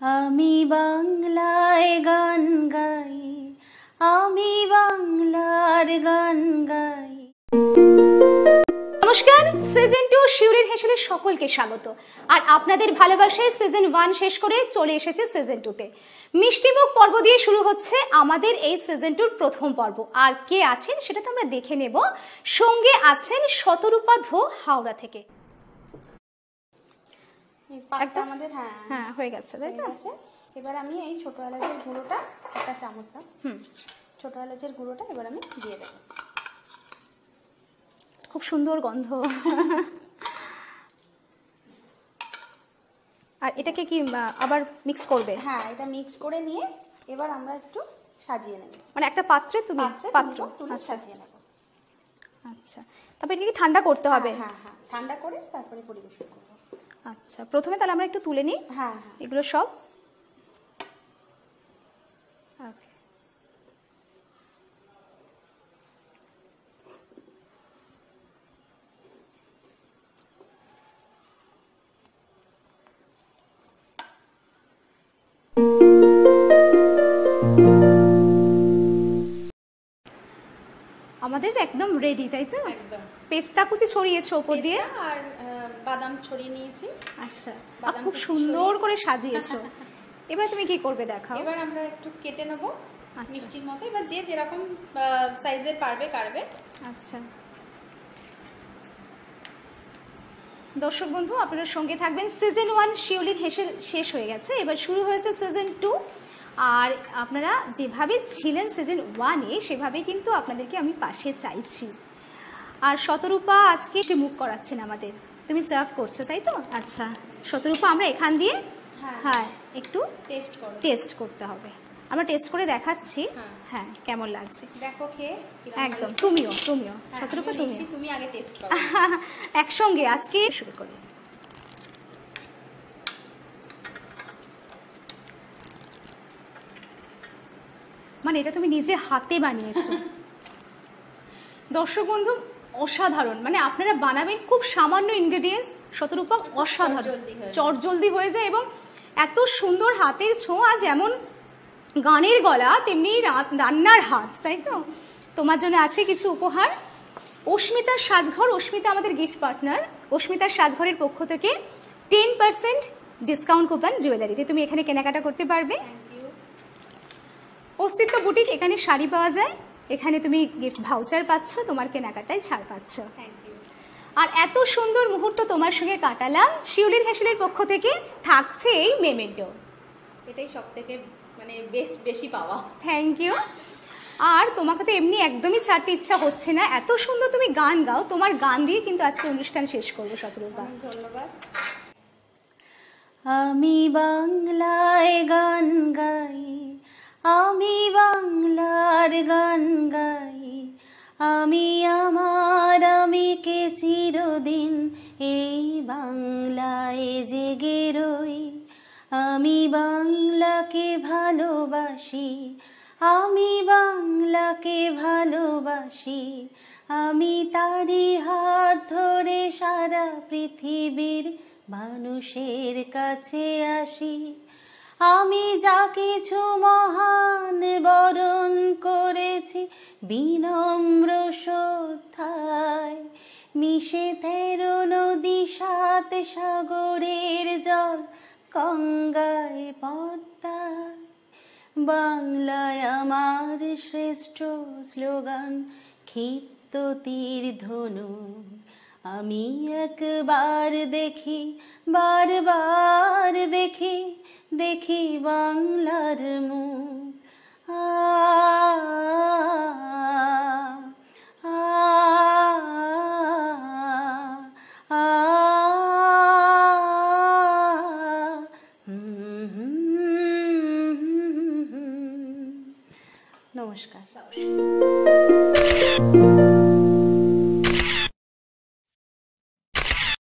আমি বাংলায় গান গাই, আমি বাংলার গান গাই। নমস্কার, সিজন 2 শিউলির হেসেলে সকলকে স্বাগত। আর আপনাদের ভালোবাসায় সিজন 1 শেষ করে চলে এসেছে সিজন 2 তে। মিষ্টিমুখ পর্ব দিয়ে শুরু হচ্ছে আমাদের এই সিজন 2 প্রথম পর্ব। আর কে আছেন সেটা তো আমরা দেখে নেব। সঙ্গে আছেন শতরূপা ধো হাওড়া থেকে। একটা আমাদের হ্যাঁ হয়ে গেছে, তাই তো? এবার আমি এই ছোট এলাচের গুঁড়োটা একটা চামচ দাও। ছোট এলাচের গুঁড়োটা এবার আমি দিয়ে দেবো। খুব সুন্দর গন্ধ। আর এটাকে কি আবার মিক্স করবে? হ্যাঁ, এটা মিক্স করে নিয়ে এবার আমরা একটু সাজিয়ে নেব। মানে একটা পাত্রে তুমি পাত্র সাজিয়ে নেব। আচ্ছা, তারপর এটাকে ঠান্ডা করতে হবে? হ্যাঁ হ্যাঁ, ঠান্ডা করে তারপরে পরিবেশন করব। আচ্ছা, প্রথমে তাহলে আমরা একটু তুলে নিই। হ্যাঁ, এগুলো সব ওকে। আমাদের একদম রেডি, তাই তো? একদম। পেস্তা কুচি ছড়িয়েছো উপর দিয়ে আর বাদাম ছড়িয়ে নিয়েছি। আচ্ছা, খুব সুন্দর করে সাজিয়েছো। এবার তুমি কি করবে দেখাও। এবার আমরা একটু কেটে নেব মিষ্টির মতো। এবার যে যেরকম সাইজের পারবে কাটবে। আচ্ছা, দর্শক বন্ধু আপনারা সঙ্গে থাকবেন। সিজন 1 শিউলির হেসেল শেষ হয়ে গেছে, এবার শুরু হয়েছে সিজন 2। আর আপনারা যেভাবে ছিলেন সিজন 1-এ সেভাবে কিন্তু আপনাদেরকে আমি পাশে চাইছি। আর শতরূপা আজকে একটু মুখ করাচ্ছেন আমাদের, তুমি সার্ভ করছো, তাই তো? আচ্ছা শতরূপা, আমরা এখান দিয়ে হ্যাঁ একটু টেস্ট করতে হবে। আমরা টেস্ট করে দেখাচ্ছি হ্যাঁ কেমন লাগছে দেখো খেয়ে। একদম, তুমিও শতরূপা তুমি আগে টেস্ট করো। একসঙ্গে আজকে শুরু করি। মানে এটা তুমি নিজে হাতে বানিয়েছো। দর্শক বন্ধু অসাধারণ, মানে আপনারা বানাবেন খুব সামান্য ইনগ্রেডিয়েন্টস, শতরূপা অসাধারণ, চটজলদি হয়ে যায় এবং এত সুন্দর হাতের ছোঁয়া, যেমন গানের গলা তেমনি রান্নার হাত, তাই তো? তোমার জন্য আছে কিছু উপহার। অস্মিতার সাজঘর, অস্মিতা আমাদের গিফট পার্টনার। অস্মিতার সাজঘরের পক্ষ থেকে 10% ডিসকাউন্ট কুপন জুয়েলারিতে তুমি এখানে কেনাকাটা করতে পারবে। অস্তিত্ব বুটিক, এখানে শাড়ি পাওয়া যায়, এখানে তুমি গিফট ভাউচার পাচ্ছ, তোমার কেনাকাটায় ছাড় পাচ্ছ। আর এত সুন্দর মুহূর্ত তোমার সঙ্গে কাটালাম, শিউলির হেসেলের পক্ষ থেকে থাকছে এই মেমেন্টো। এটাই সবথেকে মানে বেশি পাওয়া। Thank you. আর তোমাকে তো এমনি একদমই ছাড়তে ইচ্ছা হচ্ছে না, এত সুন্দর তুমি গান গাও, তোমার গান দিয়ে কিন্তু আজকে অনুষ্ঠান শেষ করবো। শতরূপা, ধন্যবাদ। আমি বাংলায় গান গাই, আমি বাংলার গান গাই, আমি আমার আমিকে চিরদিন এই বাংলায় জেগে রই। আমি বাংলাকে ভালোবাসি, আমি বাংলাকে ভালোবাসি, আমি তারই হাত ধরে সারা পৃথিবীর মানুষের কাছে আসি। আমি যা কিছু মহান বরণ করেছি বিনম্র শ্রদ্ধায়, মিশে 13 নদী 7 সাগরের জল গঙ্গায় পদ্মায়। বাংলায় আমার শ্রেষ্ঠ স্লোগান ক্ষিপ্ত তীর ধনু। আমি একবার দেখি, বারবার দেখি, দেখি বাংলার মুখ। নমস্কার।